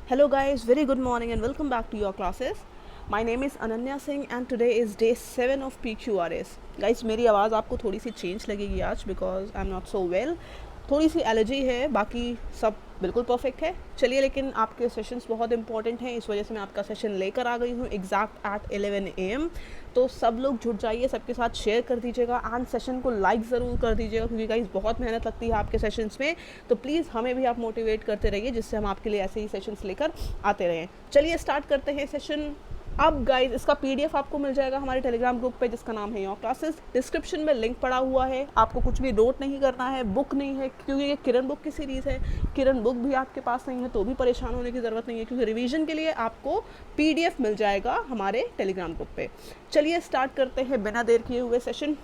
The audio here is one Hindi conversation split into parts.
Hello guys, very good morning and welcome back to your classes. My name is Ananya Singh and today is day 7 of PQRS. Guys, मेरी आवाज़ आपको थोड़ी सी चेंज लगेगी आज because I am not so well. थोड़ी सी एलर्जी है, बाकी सब बिल्कुल परफेक्ट है. चलिए, लेकिन आपके सेशंस बहुत इंपॉर्टेंट हैं, इस वजह से मैं आपका सेशन लेकर आ गई हूँ एग्जैक्ट एट 11 AM. तो सब लोग जुट जाइए, सबके साथ शेयर कर दीजिएगा एंड सेशन को लाइक ज़रूर कर दीजिएगा क्योंकि गाइस बहुत मेहनत लगती है आपके सेशंस में. तो प्लीज़ हमें भी आप मोटिवेट करते रहिए जिससे हम आपके लिए ऐसे ही सेशंस लेकर आते रहें. चलिए स्टार्ट करते हैं सेशन. अब गाइज इसका पीडीएफ आपको मिल जाएगा हमारे टेलीग्राम ग्रुप पे जिसका नाम है योर क्लासेस. डिस्क्रिप्शन में लिंक पड़ा हुआ है. आपको कुछ भी नोट नहीं करना है, बुक नहीं है क्योंकि ये किरण बुक की सीरीज़ है. किरण बुक भी आपके पास नहीं है तो भी परेशान होने की ज़रूरत नहीं है क्योंकि रिवीजन के लिए आपको पीडीएफ मिल जाएगा हमारे टेलीग्राम ग्रुप पे. चलिए स्टार्ट करते हैं बिना देर किए हुए सेशन.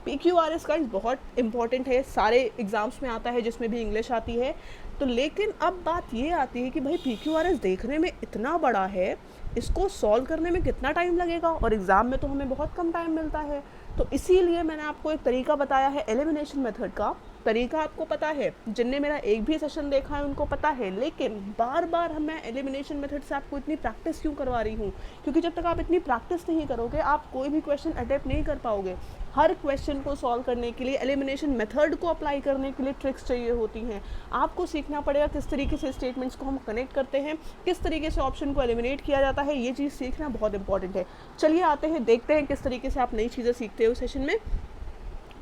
PQRS का बहुत इंपॉर्टेंट है, सारे एग्ज़ाम्स में आता है जिसमें भी इंग्लिश आती है. तो लेकिन अब बात ये आती है कि भाई PQRS देखने में इतना बड़ा है, इसको सॉल्व करने में कितना टाइम लगेगा और एग्ज़ाम में तो हमें बहुत कम टाइम मिलता है. तो इसीलिए मैंने आपको एक तरीका बताया है एलिमिनेशन मेथड का. तरीका आपको पता है, जिनने मेरा एक भी सेशन देखा है उनको पता है, लेकिन बार बार मैं एलिमिनेशन मेथड से आपको इतनी प्रैक्टिस क्यों करवा रही हूँ? क्योंकि जब तक आप इतनी प्रैक्टिस नहीं करोगे आप कोई भी क्वेश्चन अटेम्प्ट नहीं कर पाओगे. हर क्वेश्चन को सॉल्व करने के लिए, एलिमिनेशन मेथड को अप्लाई करने के लिए ट्रिक्स चाहिए होती हैं. आपको सीखना पड़ेगा किस तरीके से स्टेटमेंट्स को हम कनेक्ट करते हैं, किस तरीके से ऑप्शन को एलिमिनेट किया जाता है. ये चीज़ सीखना बहुत इंपॉर्टेंट है. चलिए आते हैं, देखते हैं किस तरीके से आप नई चीज़ें सीखते हो सेशन में.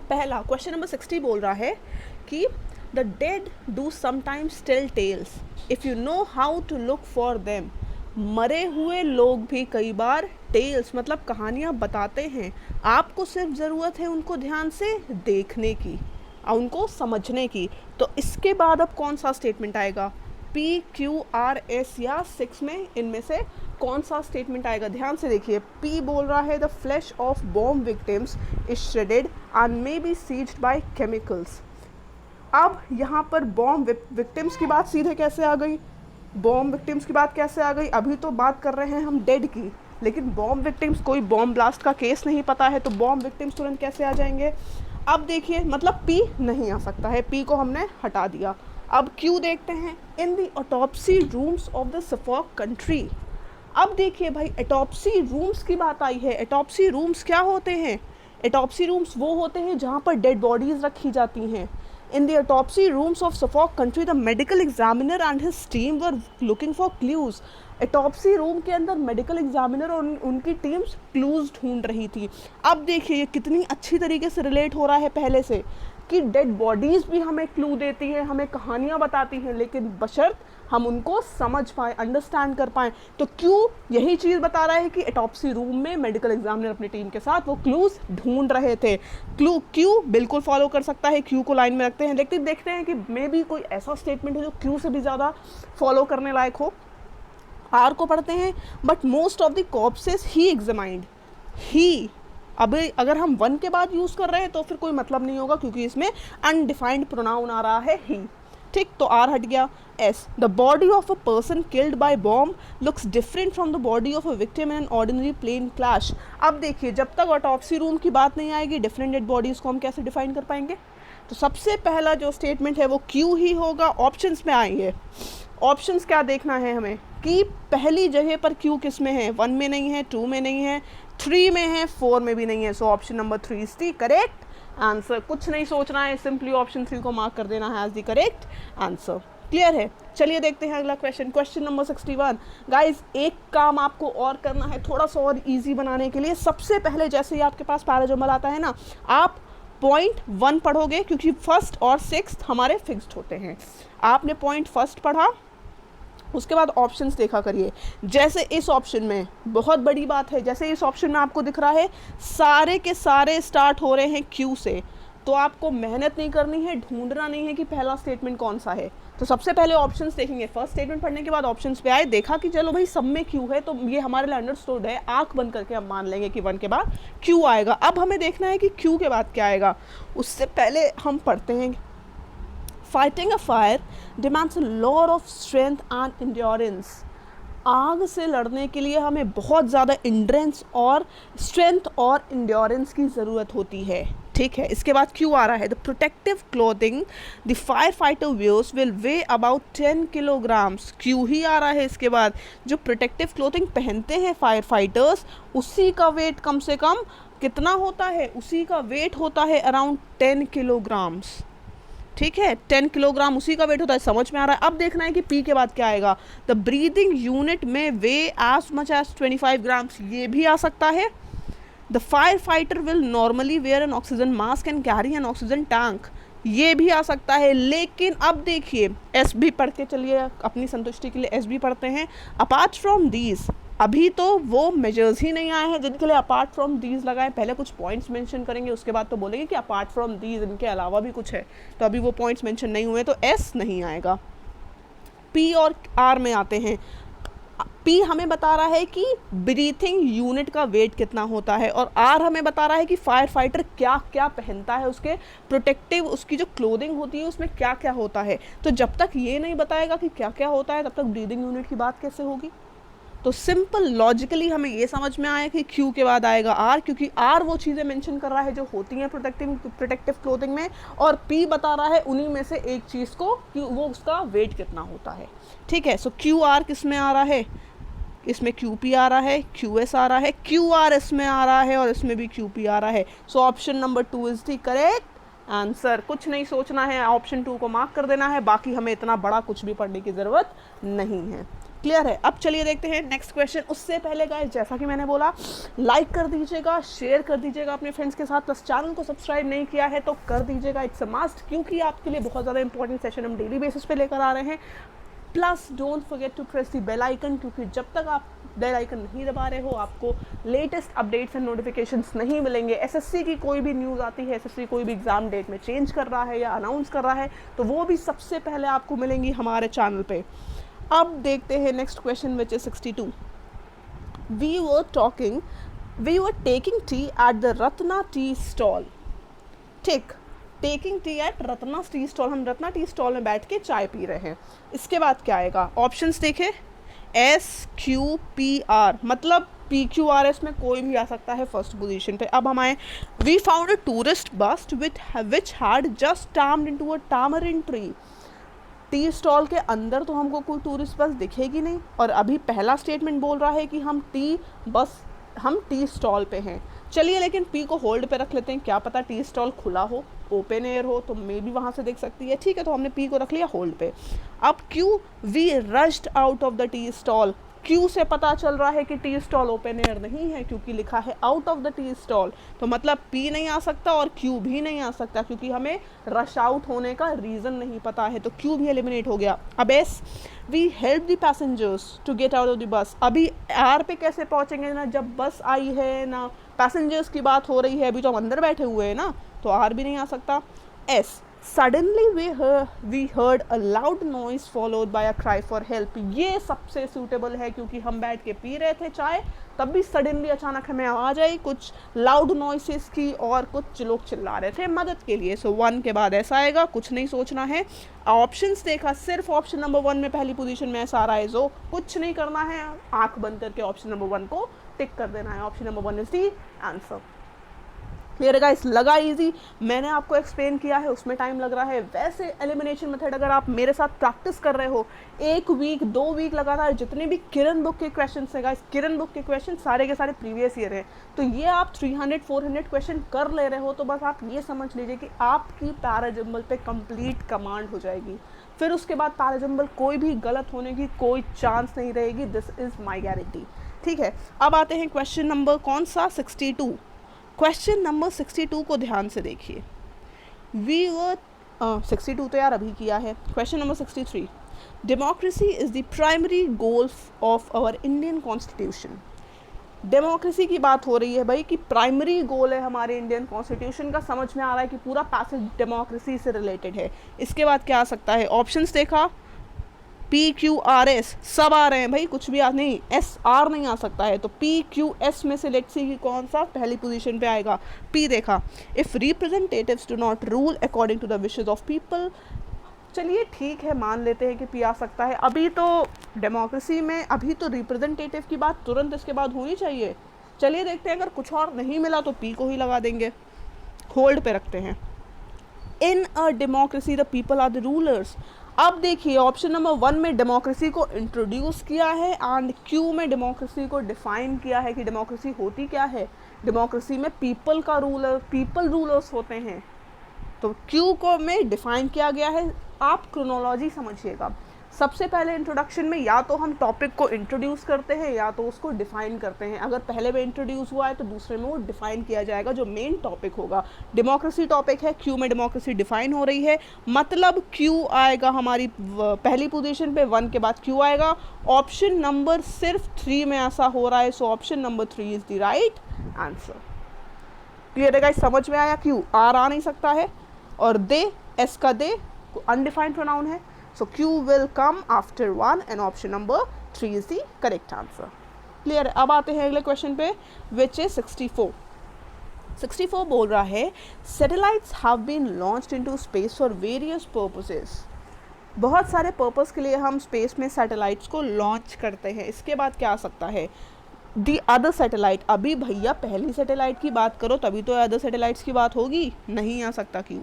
पहला क्वेश्चन नंबर 60 बोल रहा है कि the dead do sometimes tell tales if you know how to look for them. मरे हुए लोग भी कई बार टेल्स मतलब कहानियाँ बताते हैं. आपको सिर्फ ज़रूरत है उनको ध्यान से देखने की और उनको समझने की. तो इसके बाद अब कौन सा स्टेटमेंट आएगा? PQRS या 6 में इनमें से कौन सा स्टेटमेंट आएगा? ध्यान से देखिए. P बोल रहा है the flesh of bomb victims is shredded and may be seized by chemicals. अब यहाँ पर बॉम्ब विक्टिम्स की बात सीधे कैसे आ गई? बॉम्ब विक्टिम्स की बात कैसे आ गई? अभी तो बात कर रहे हैं हम डेड की, लेकिन बॉम्ब विक्टिम्स, कोई बॉम्ब ब्लास्ट का केस नहीं पता है तो बॉम्ब विक्टिम्स तुरंत कैसे आ जाएंगे? अब देखिए, मतलब P नहीं आ सकता है, P को हमने हटा दिया. अब Q देखते हैं. In the autopsy rooms of the Suffolk country. अब देखिए भाई, ऑटोप्सी रूम्स की बात आई है. ऑटोप्सी रूम्स क्या होते हैं? ऑटोप्सी रूम्स वो होते हैं जहाँ पर डेड बॉडीज़ रखी जाती हैं. In the autopsy rooms of Suffolk country, the medical examiner and his team were looking for clues. Autopsy room के अंदर मेडिकल एग्जामिनर और उनकी टीम्स क्लूज ढूंढ रही थी. अब देखिए ये कितनी अच्छी तरीके से रिलेट हो रहा है पहले से कि डेड बॉडीज़ भी हमें क्लू देती हैं, हमें कहानियाँ बताती हैं, लेकिन बशर्त हम उनको समझ पाएँ, अंडरस्टैंड कर पाएँ. तो क्यों यही चीज़ बता रहा है कि ऑटोप्सी रूम में मेडिकल एग्जामिनर अपनी टीम के साथ वो क्लूज ढूंढ रहे थे. क्यू बिल्कुल फॉलो कर सकता है. क्यू को लाइन में रखते हैं, देखते हैं कि मे भी कोई ऐसा स्टेटमेंट हो जो क्यू से भी ज़्यादा फॉलो करने लायक हो. आर को पढ़ते हैं. But most of the corpses he examined. ही अब अगर हम वन के बाद यूज़ कर रहे हैं तो फिर कोई मतलब नहीं होगा क्योंकि इसमें अनडिफाइंड प्रोनाउन आ रहा है ही. ठीक, तो आर हट गया. S, the body of a person killed by bomb looks different from the body of a victim in an ordinary plane clash. अब देखिए, जब तक ऑटोप्सी रूम की बात नहीं आएगी डिफरेंट डेड बॉडीज़ को हम कैसे डिफाइन कर पाएंगे? तो सबसे पहला जो स्टेटमेंट है वो क्यू ही होगा. ऑप्शंस में आएंगे. ऑप्शंस क्या देखना है हमें कि पहली जगह पर क्यू किस में है? 1 में नहीं है, 2 में नहीं है, 3 में है, 4 में भी नहीं है. So option number 3 is the correct answer. कुछ नहीं सोचना है, सिंपली ऑप्शन 3 को मार्क कर देना है as the correct answer. Clear है? चलिए देखते हैं अगला क्वेश्चन. Question number 61. गाइज एक काम आपको और करना है थोड़ा सा और ईजी बनाने के लिए. सबसे पहले जैसे ही आपके पास पैराजम्बल आता है ना, आप पॉइंट 1 पढ़ोगे क्योंकि फर्स्ट और सिक्स्थ हमारे फिक्स्ड होते हैं. आपने पॉइंट फर्स्ट पढ़ा, उसके बाद ऑप्शंस देखा करिए. जैसे इस ऑप्शन में बहुत बड़ी बात है, जैसे इस ऑप्शन में आपको दिख रहा है सारे के सारे स्टार्ट हो रहे हैं क्यू से, तो आपको मेहनत नहीं करनी है, ढूंढना नहीं है कि पहला स्टेटमेंट कौन सा है. तो सबसे पहले ऑप्शंस देखेंगे. फर्स्ट स्टेटमेंट पढ़ने के बाद ऑप्शंस पे आए, देखा कि चलो भाई सब में क्यू है तो ये हमारे लिए अंडरस्टूड है, आंख बंद करके हम मान लेंगे कि 1 के बाद क्यू आएगा. अब हमें देखना है कि क्यू के बाद क्या आएगा. उससे पहले हम पढ़ते हैं. Fighting a fire demands a lot of strength and endurance. आग से लड़ने के लिए हमें बहुत ज़्यादा एंड्योरेंस और स्ट्रेंथ और एंड्योरेंस की ज़रूरत होती है. ठीक है। इसके बाद क्यू आ रहा है, the protective clothing the firefighter wears will weigh about 10 kilograms. Q ही आ रहा है इसके बाद, जो प्रोटेक्टिव क्लोथिंग पहनते हैं फायर फाइटर्स, उसी का वेट कम से कम कितना होता है, उसी का वेट होता है अराउंड 10 किलोग्राम्स। ठीक है, 10 किलोग्राम उसी का वेट होता है, समझ में आ रहा है। अब देखना है कि पी के बाद क्या आएगा, द ब्रीदिंग यूनिट में weigh as much as 25 grams, ये भी आ सकता है। The firefighter will normally wear an oxygen mask and carry an oxygen tank, ये भी आ सकता है। लेकिन अब देखिए, एस भी पढ़ के चलिए, अपनी संतुष्टि के लिए एस भी पढ़ते हैं। अपार्ट फ्रॉम दीज, अभी तो वो मेजर्स ही नहीं आए हैं जिनके लिए अपार्ट फ्रॉम दीज लगाए, पहले कुछ पॉइंट्स मेंशन करेंगे, उसके बाद तो बोलेंगे कि अपार्ट फ्रॉम दीज इनके अलावा भी कुछ है, तो अभी वो पॉइंट्स मेंशन नहीं हुए, तो एस नहीं आएगा। पी और आर में आते हैं। पी हमें बता रहा है कि ब्रीथिंग यूनिट का वेट कितना होता है, और आर हमें बता रहा है कि फायर फाइटर क्या क्या पहनता है, उसके प्रोटेक्टिव उसकी जो क्लोथिंग होती है उसमें क्या क्या होता है। तो जब तक ये नहीं बताएगा कि क्या क्या होता है, तब तक ब्रीथिंग यूनिट की बात कैसे होगी। तो सिंपल लॉजिकली हमें ये समझ में आया कि क्यू के बाद आएगा आर, क्योंकि आर वो चीज़ें मेंशन कर रहा है जो होती हैं प्रोटेक्टिव क्लोथिंग में, और पी बता रहा है उन्हीं में से एक चीज़ को कि वो उसका वेट कितना होता है। ठीक है, सो क्यू आर किस में आ रहा है, इसमें क्यू पी आ रहा है, क्यू एस आ रहा है, क्यू आर इसमें आ रहा है, और इसमें भी क्यू पी आ रहा है। So option number 2 is the correct answer. कुछ नहीं सोचना है, ऑप्शन 2 को मार्क कर देना है, बाकी हमें इतना बड़ा कुछ भी पढ़ने की ज़रूरत नहीं है। क्लियर है। अब चलिए देखते हैं नेक्स्ट क्वेश्चन। उससे पहले गाइस, जैसा कि मैंने बोला, लाइक कर दीजिएगा, शेयर कर दीजिएगा अपने फ्रेंड्स के साथ, प्लस चैनल को सब्सक्राइब नहीं किया है तो कर दीजिएगा, इट्स अ मस्ट, क्योंकि आपके लिए बहुत ज़्यादा इंपॉर्टेंट सेशन हम डेली बेसिस पे लेकर आ रहे हैं। Plus don't forget to press the bell icon, क्योंकि जब तक आप बेल आइकन नहीं दबा रहे हो आपको लेटेस्ट अपडेट्स एंड नोटिफिकेशंस नहीं मिलेंगे। एसएससी की कोई भी न्यूज़ आती है, एसएससी कोई भी एग्जाम डेट में चेंज कर रहा है या अनाउंस कर रहा है, तो वो भी सबसे पहले आपको मिलेंगी हमारे चैनल पे। अब देखते हैं next question which is 62। We were taking tea at the Ratna tea stall. ठीक, taking tea at Ratna tea stall, हम रत्ना टी स्टॉल में बैठ के चाय पी रहे हैं। इसके बाद क्या आएगा, ऑप्शंस देखें, एस क्यू पी आर, मतलब पी क्यू आर एस में कोई भी आ सकता है फर्स्ट पोजीशन पे। अब हम आए, we found a tourist bus which had just turned into a tamarind tree. Tea stall के अंदर तो हमको कोई टूरिस्ट बस दिखेगी नहीं, और अभी पहला स्टेटमेंट बोल रहा है कि हम टी स्टॉल पे हैं। चलिए, लेकिन पी को होल्ड पे रख लेते हैं, क्या पता टी स्टॉल खुला हो, ओपन एयर हो, तो मे भी वहाँ से देख सकती है। ठीक है, तो हमने पी को रख लिया होल्ड पे। अब Q, we rushed out of the tea stall. Q से पता चल रहा है कि टी स्टॉल ओपन एयर नहीं है, क्योंकि लिखा है out of the tea stall, तो मतलब पी नहीं आ सकता और क्यू भी नहीं आ सकता, क्योंकि हमें रश आउट होने का रीज़न नहीं पता है, तो क्यू भी एलिमिनेट हो गया। अब S, we help the passengers to get out of the bus. अभी आर पे कैसे पहुँचेंगे, ना जब बस आई है ना पैसेंजर्स की बात हो रही है, अभी तो हम अंदर बैठे हुए हैं ना, तो आर भी नहीं आ सकता। S, suddenly we heard a loud noise followed by a cry for help. ये सबसे सूटेबल है, क्योंकि हम बैठ के पी रहे थे चाय, तब भी सडनली अचानक हमें आवाज़ आई कुछ लाउड नॉइसेस की, और कुछ लोग चिल्ला रहे थे मदद के लिए। सो 1 के बाद ऐसा आएगा, कुछ नहीं सोचना है। ऑप्शंस देखा, सिर्फ ऑप्शन नंबर 1 में पहली पोजीशन में ऐसा आ रहा है, जो कुछ नहीं करना है, आंख बंद करके ऑप्शन नंबर 1 को टिक कर देना है। Option number 1 is the answer. Clear है गाइस, लगा इजी, मैंने आपको एक्सप्लेन किया है, उसमें टाइम लग रहा है। वैसे एलिमिनेशन मेथड अगर आप मेरे साथ प्रैक्टिस कर रहे हो 1 वीक 2 वीक लगातार, जितने भी किरण बुक के क्वेश्चन है गाइस, किरण बुक के क्वेश्चन सारे के सारे प्रीवियस ईयर हैं, तो ये आप 300-400 क्वेश्चन कर ले रहे हो, तो बस आप ये समझ लीजिए कि आपकी पैराजम्बल पे कंप्लीट कमांड हो जाएगी। फिर उसके बाद पैराजम्बल कोई भी गलत होने की कोई चांस नहीं रहेगी, दिस इज़ माई गारंटी। ठीक है, अब आते हैं क्वेश्चन नंबर कौन सा, 62। क्वेश्चन नंबर 62 को ध्यान से देखिए। वी वर 62 तो यार अभी किया है। Question number 63, democracy is the primary goal of our Indian constitution. Democracy की बात हो रही है भाई, कि प्राइमरी गोल है हमारे इंडियन कॉन्स्टिट्यूशन का, समझ में आ रहा है कि पूरा पैसेज डेमोक्रेसी से रिलेटेड है। इसके बाद क्या आ सकता है, ऑप्शंस देखा, पी क्यू आर एस सब आ रहे हैं भाई, कुछ भी नहीं, एस आर नहीं आ सकता है, तो पी क्यू एस में से लेट्स सी कि कौन सा पहली पोजीशन पे आएगा। पी देखा, if representatives do not rule according to the wishes of people. चलिए ठीक है, मान लेते हैं कि पी आ सकता है। अभी तो डेमोक्रेसी में अभी तो रिप्रेजेंटेटिव की बात तुरंत इसके बाद होनी चाहिए। चलिए देखते हैं, अगर कुछ और नहीं मिला तो पी को ही लगा देंगे। होल्ड पे रखते हैं। In a democracy the people are the rulers. अब देखिए ऑप्शन नंबर 1 में डेमोक्रेसी को इंट्रोड्यूस किया है एंड क्यू में डेमोक्रेसी को डिफाइन किया है कि डेमोक्रेसी होती क्या है। डेमोक्रेसी में पीपल का रूलर, पीपल रूलर्स होते हैं। तो क्यू को में डिफाइन किया गया है। आप क्रोनोलॉजी समझिएगा, सबसे पहले इंट्रोडक्शन में या तो हम टॉपिक को इंट्रोड्यूस करते हैं या तो उसको डिफाइन करते हैं। अगर पहले में इंट्रोड्यूस हुआ है तो दूसरे में वो डिफाइन किया जाएगा जो मेन टॉपिक होगा। डेमोक्रेसी टॉपिक है, क्यू में डेमोक्रेसी डिफाइन हो रही है, मतलब क्यू आएगा हमारी पहली पोजीशन पे, 1 के बाद क्यू आएगा। ऑप्शन नंबर सिर्फ 3 में ऐसा हो रहा है, so option number 3 is the right answer. Clear है गाइस, समझ में आया? क्यू आर आ नहीं सकता है और दे, एस का दे अनडिफाइंड प्रोनाउन है, so Q will come after 1 and option number 3 is the correct answer. Clear? अब आते हैं अगले क्वेश्चन पे which is 64. 64 बोल रहा है satellites have been launched into space for various purposes. बहुत सारे पर्पस के लिए हम स्पेस में सैटेलाइट्स को लॉन्च करते हैं। इसके बाद क्या आ सकता है? The other satellite. अभी भैया पहली सैटेलाइट की बात करो तभी तो अदर सैटेलाइट्स की बात होगी, नहीं आ सकता क्यों।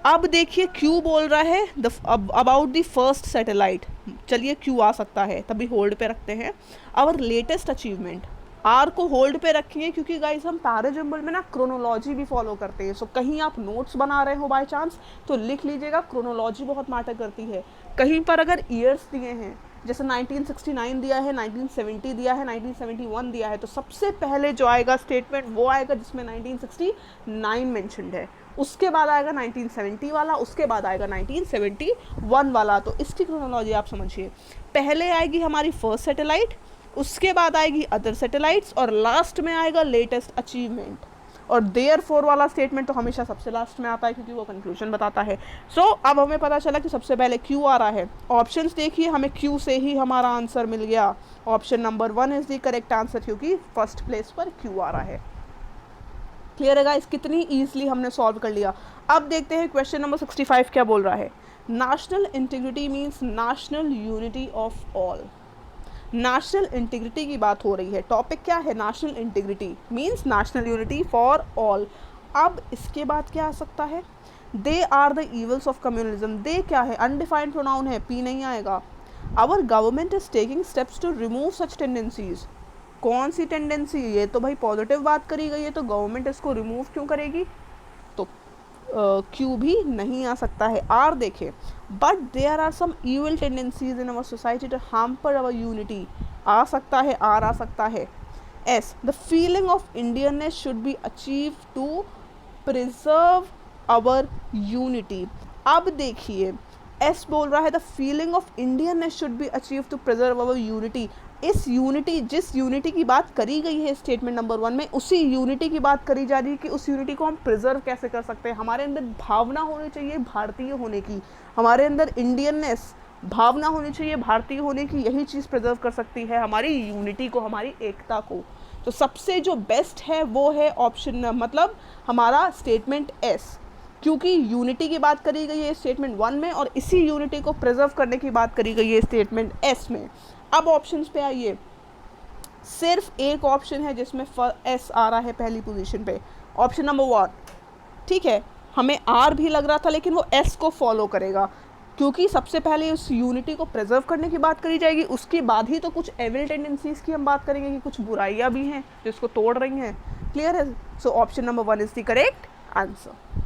अब देखिए क्यू बोल रहा है अबाउट द फर्स्ट सैटेलाइट, चलिए क्यू आ सकता है, तभी होल्ड पे रखते हैं। आवर लेटेस्ट अचीवमेंट, आर को होल्ड पे रखेंगे क्योंकि गाइस हम पैराजम्बल में ना क्रोनोलॉजी भी फॉलो करते हैं। सो कहीं आप नोट्स बना रहे हो बाय चांस तो लिख लीजिएगा, क्रोनोलॉजी बहुत मैटर करती है। कहीं पर अगर ईयर्स दिए हैं जैसे 1969 दिया है, 1970 दिया है, 1971 दिया है, तो सबसे पहले जो आएगा स्टेटमेंट वो आएगा जिसमें 1969 मेंशन्ड है, उसके बाद आएगा 1970 वाला, उसके बाद आएगा 1971 वाला। तो इसकी क्रोनोलॉजी आप समझिए, पहले आएगी हमारी फर्स्ट सैटेलाइट, उसके बाद आएगी अदर सैटेलाइट्स और लास्ट में आएगा लेटेस्ट अचीवमेंट। और देयरफॉर वाला स्टेटमेंट तो हमेशा सबसे लास्ट में आता है क्योंकि वो कंक्लूजन बताता है। सो अब हमें पता चला कि सबसे पहले क्यू आ रहा है। ऑप्शंस देखिए, हमें क्यू से ही हमारा आंसर मिल गया। Option number 1 is the correct answer क्योंकि फर्स्ट प्लेस पर क्यू आ रहा है। क्लियर है गाइस, कितनी ईजिली हमने सॉल्व कर लिया। अब देखते हैं क्वेश्चन नंबर 65 क्या बोल रहा है। National integrity means national unity of all. National integrity की बात हो रही है, टॉपिक क्या है? National integrity means national unity for all. अब इसके बाद क्या आ सकता है? They are the evils of communalism. They क्या है? अनडिफाइंड प्रोनाउन है, पी नहीं आएगा। Our government is taking steps to remove such tendencies. कौन सी टेंडेंसी? ये तो भाई पॉजिटिव बात करी गई है, तो गवर्नमेंट इसको रिमूव क्यों करेगी? तो क्यू भी नहीं आ सकता है। आर देखें, but there are some evil tendencies in our society to hamper our unity. आ सकता है, आर आ सकता है। S, the feeling of Indianness should be achieve to preserve our unity. अब देखिए एस बोल रहा है the feeling of Indianness should be achieve to preserve our unity. इस यूनिटी, जिस यूनिटी की बात करी गई है स्टेटमेंट नंबर 1 में, उसी यूनिटी की बात करी जा रही है कि उस यूनिटी को हम प्रिजर्व कैसे कर सकते हैं। हमारे अंदर भावना होनी चाहिए भारतीय होने की, हमारे अंदर इंडियननेस भावना होनी चाहिए भारतीय होने की, यही चीज़ प्रिजर्व कर सकती है हमारी यूनिटी को, हमारी एकता को। तो सबसे जो बेस्ट है वो है ऑप्शन, मतलब हमारा स्टेटमेंट एस, क्योंकि यूनिटी की बात करी गई है स्टेटमेंट 1 में और इसी यूनिटी को प्रिजर्व करने की बात करी गई है स्टेटमेंट एस में। अब ऑप्शंस पे आइए, सिर्फ एक ऑप्शन है जिसमें एस आ रहा है पहली पोजीशन पे, ऑप्शन नंबर 1। ठीक है, हमें आर भी लग रहा था लेकिन वो एस को फॉलो करेगा क्योंकि सबसे पहले उस यूनिटी को प्रिजर्व करने की बात करी जाएगी, उसके बाद ही तो कुछ एविल टेंडेंसीज की हम बात करेंगे कि कुछ बुराइयां भी हैं जो इसको तोड़ रही हैं। क्लियर है? So option number 1 is the correct answer.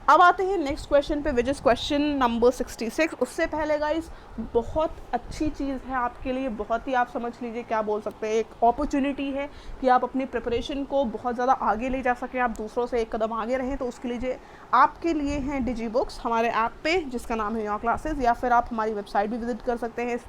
अब आते हैं नेक्स्ट क्वेश्चन पे विच इज़ क्वेश्चन नंबर 66। उससे पहले गाइस बहुत अच्छी चीज़ है आपके लिए, बहुत ही आप समझ लीजिए क्या बोल सकते हैं, एक अपॉर्चुनिटी है कि आप अपनी प्रिपरेशन को बहुत ज़्यादा आगे ले जा सकें, आप दूसरों से एक कदम आगे रहें। तो उसके लिए आपके लिए हैं डिजी बुक्स हमारे ऐप पे जिसका नाम है योर क्लासेस, या फिर आप हमारी वेबसाइट भी विजिट कर सकते हैं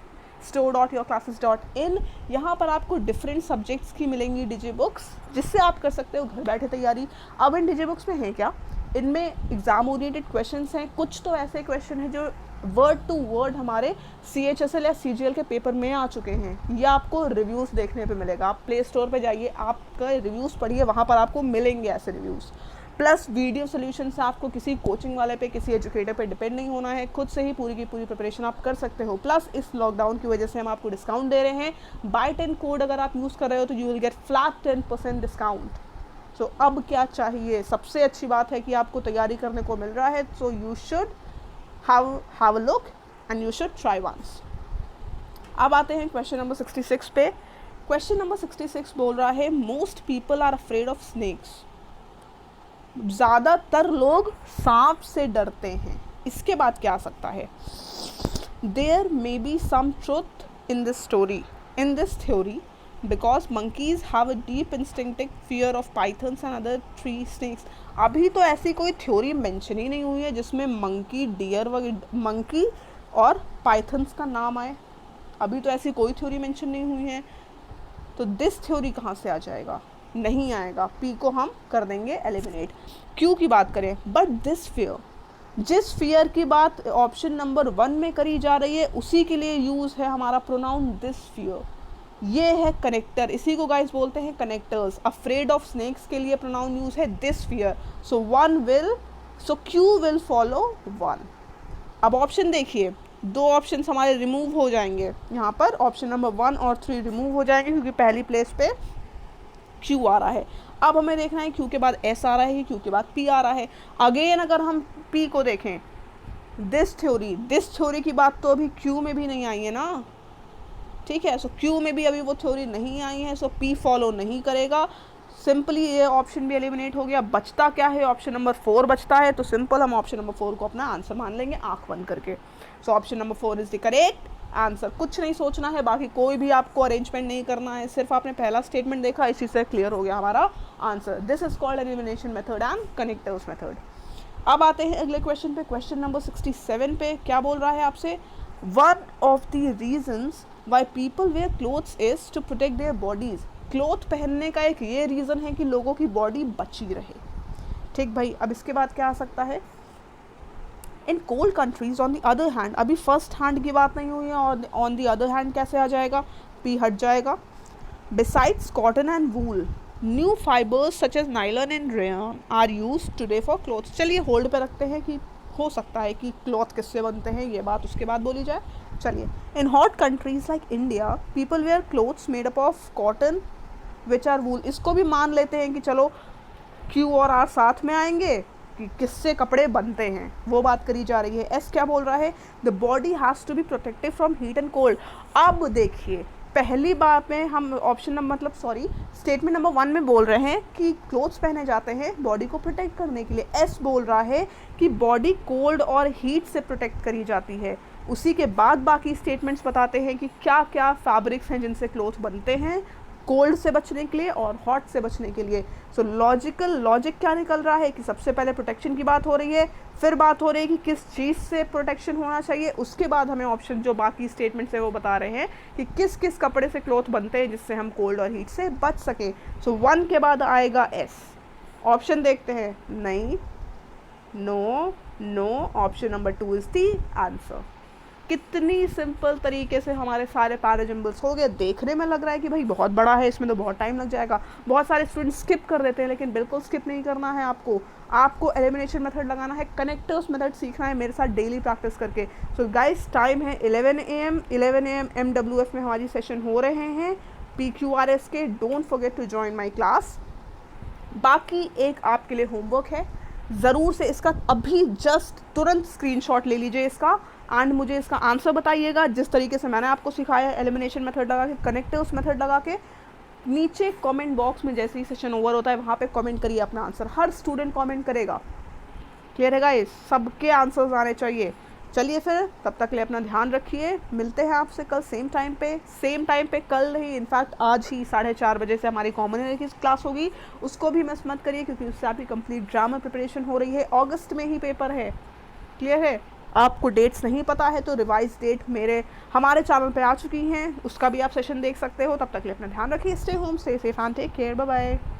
store.yourclasses.in। यहाँ पर आपको डिफरेंट सब्जेक्ट्स की मिलेंगी डिजी बुक्स जिससे आप कर सकते हो घर बैठे तैयारी। अब इन डिजी बुक्स में है क्या, इनमें एग्ज़ाम ओरिएंटेड क्वेश्चंस हैं, कुछ तो ऐसे क्वेश्चन हैं जो वर्ड टू वर्ड हमारे CHSL या CGL के पेपर में आ चुके हैं। ये आपको रिव्यूज़ देखने पे मिलेगा, आप प्ले स्टोर पे जाइए, आपका रिव्यूज़ पढ़िए, वहाँ पर आपको मिलेंगे ऐसे रिव्यूज़। प्लस वीडियो सोल्यूशन से आपको किसी कोचिंग वाले पे, किसी एजुकेटर पे डिपेंड नहीं होना है, खुद से ही पूरी की पूरी प्रिपरेशन आप कर सकते हो। प्लस इस लॉकडाउन की वजह से हम आपको डिस्काउंट दे रहे हैं, बाय 10 कोड अगर आप यूज़ कर रहे हो तो you will get flat 10% discount. So अब क्या चाहिए, सबसे अच्छी बात है कि आपको तैयारी करने को मिल रहा है, so you should have a look and you should try once. अब आते हैं क्वेश्चन नंबर 66 पे। क्वेश्चन नंबर 66 बोल रहा है most people are afraid of snakes. ज़्यादातर लोग सांप से डरते हैं। इसके बाद क्या आ सकता है? There may be some truth in this story, in this theory, because monkeys have a deep instinctive fear of pythons and other tree snakes. अभी तो ऐसी कोई थ्योरी मेंशन ही नहीं हुई है जिसमें मंकी, डियर वगैरह, मंकी और पाइथन्स का नाम आए। अभी तो ऐसी कोई थ्योरी मेंशन नहीं हुई है, तो दिस थ्योरी कहाँ से आ जाएगा? नहीं आएगा। पी को हम कर देंगे एलिमिनेट। क्यू की बात करें, बट दिस फियर, जिस फियर की बात ऑप्शन नंबर 1 में करी जा रही है उसी के लिए यूज़ है हमारा प्रोनाउन दिस फियर। ये है कनेक्टर, इसी को गाइस बोलते हैं कनेक्टर्स। अफ्रेड ऑफ स्नेक्स के लिए प्रोनाउन यूज है this fear, so Q will follow 1। अब ऑप्शन देखिए, 2 ऑप्शन हमारे रिमूव हो जाएंगे यहाँ पर, ऑप्शन नंबर 1 और 3 रिमूव हो जाएंगे क्योंकि पहली प्लेस पे क्यू आ रहा है। अब हमें देखना है क्यू के बाद एस आ रहा है, क्यू के बाद पी आ रहा है। अगेन अगर हम पी को देखें, दिस थ्योरी की बात तो अभी क्यू में भी नहीं आई है ना, ठीक है। सो क्यू में भी अभी वो थ्योरी नहीं आई है, सो पी फॉलो नहीं करेगा। सिंपली ये ऑप्शन भी एलिमिनेट हो गया। बचता क्या है? ऑप्शन नंबर 4 बचता है, तो सिंपल हम ऑप्शन नंबर 4 को अपना आंसर मान लेंगे आंख बंद करके। So option number 4 is the correct answer. कुछ नहीं सोचना है, बाकी कोई भी आपको अरेंजमेंट नहीं करना है, सिर्फ आपने पहला स्टेटमेंट देखा, इसी से क्लियर हो गया हमारा answer. This is called elimination method and connectors method. अब आते हैं अगले क्वेश्चन पे, क्वेश्चन नंबर 67 पे। क्या बोल रहा है आपसे? One of the reasons why people wear clothes is to protect their bodies. Cloth पहनने का एक ये रीज़न है कि लोगों की बॉडी बची रहे। ठीक भाई, अब इसके बाद क्या आ सकता है? In cold countries on the other hand, अभी फर्स्ट हैंड की बात नहीं हुई है और ऑन द अदर हैंड कैसे आ जाएगा? पी हट जाएगा। Besides cotton and wool, new fibres such as nylon and rayon are used today for clothes. चलिए होल्ड पे रखते हैं कि हो सकता है कि क्लॉथ किससे बनते हैं, ये बात उसके बाद बोली जाए। चलिए, in hot countries like India people wear clothes made up of cotton which are wool. इसको भी मान लेते हैं कि चलो क्यू और आर साथ में आएंगे कि किससे कपड़े बनते हैं, वो बात करी जा रही है। एस क्या बोल रहा है? The body has to be protective from heat and cold. अब देखिए, पहली बात में हम ऑप्शन नंबर स्टेटमेंट नंबर 1 में बोल रहे हैं कि क्लोथ्स पहने जाते हैं बॉडी को प्रोटेक्ट करने के लिए। एस बोल रहा है कि बॉडी कोल्ड और हीट से प्रोटेक्ट करी जाती है। उसी के बाद बाकी स्टेटमेंट्स बताते हैं कि क्या क्या फैब्रिक्स हैं जिनसे क्लोथ बनते हैं कोल्ड से बचने के लिए और हॉट से बचने के लिए। सो लॉजिक क्या निकल रहा है कि सबसे पहले प्रोटेक्शन की बात हो रही है, फिर बात हो रही है कि किस चीज़ से प्रोटेक्शन होना चाहिए, उसके बाद हमें ऑप्शन जो बाकी स्टेटमेंट्स है वो बता रहे हैं कि किस किस कपड़े से क्लोथ बनते हैं जिससे हम कोल्ड और हीट से बच सके। सो 1 के बाद आएगा एस। ऑप्शन देखते हैं, नहीं, no, option number 2 is the answer. कितनी सिंपल तरीके से हमारे सारे पैराजम्बल्स हो गए। देखने में लग रहा है कि भाई बहुत बड़ा है, इसमें तो बहुत टाइम लग जाएगा, बहुत सारे स्टूडेंट स्किप कर देते हैं, लेकिन बिल्कुल स्किप नहीं करना है आपको एलिमिनेशन मेथड लगाना है, कनेक्टर्स मेथड सीखना है मेरे साथ डेली प्रैक्टिस करके। सो गाइस, टाइम है 11 AM MWF में हमारी सेशन हो रहे हैं PQRS के। Don't forget to join my class. बाकी एक आपके लिए होमवर्क है, ज़रूर से इसका अभी जस्ट तुरंत स्क्रीनशॉट ले लीजिए इसका एंड मुझे इसका आंसर बताइएगा जिस तरीके से मैंने आपको सिखाया एलिमिनेशन मेथड लगा के, कनेक्टर्स मेथड लगा के। नीचे कमेंट बॉक्स में जैसे ही सेशन ओवर होता है वहाँ पे कमेंट करिए अपना आंसर। हर स्टूडेंट कमेंट करेगा, क्लियर है गाइस? सबके आंसर्स आने चाहिए। चलिए फिर, तब तक के लिए अपना ध्यान रखिए। मिलते हैं आपसे कल सेम टाइम पे कल नहीं, इनफैक्ट आज ही 4:30 बजे से हमारी कॉमन की क्लास होगी, उसको भी मिस मत करिए क्योंकि उससे आपकी कंप्लीट ग्रामर प्रिपरेशन हो रही है। अगस्त में ही पेपर है, क्लियर है? आपको डेट्स नहीं पता है तो रिवाइज डेट हमारे चैनल पे आ चुकी हैं, उसका भी आप सेशन देख सकते हो। तब तक के लिए अपना ध्यान रखिए। Stay home, stay safe and take care. Bye bye.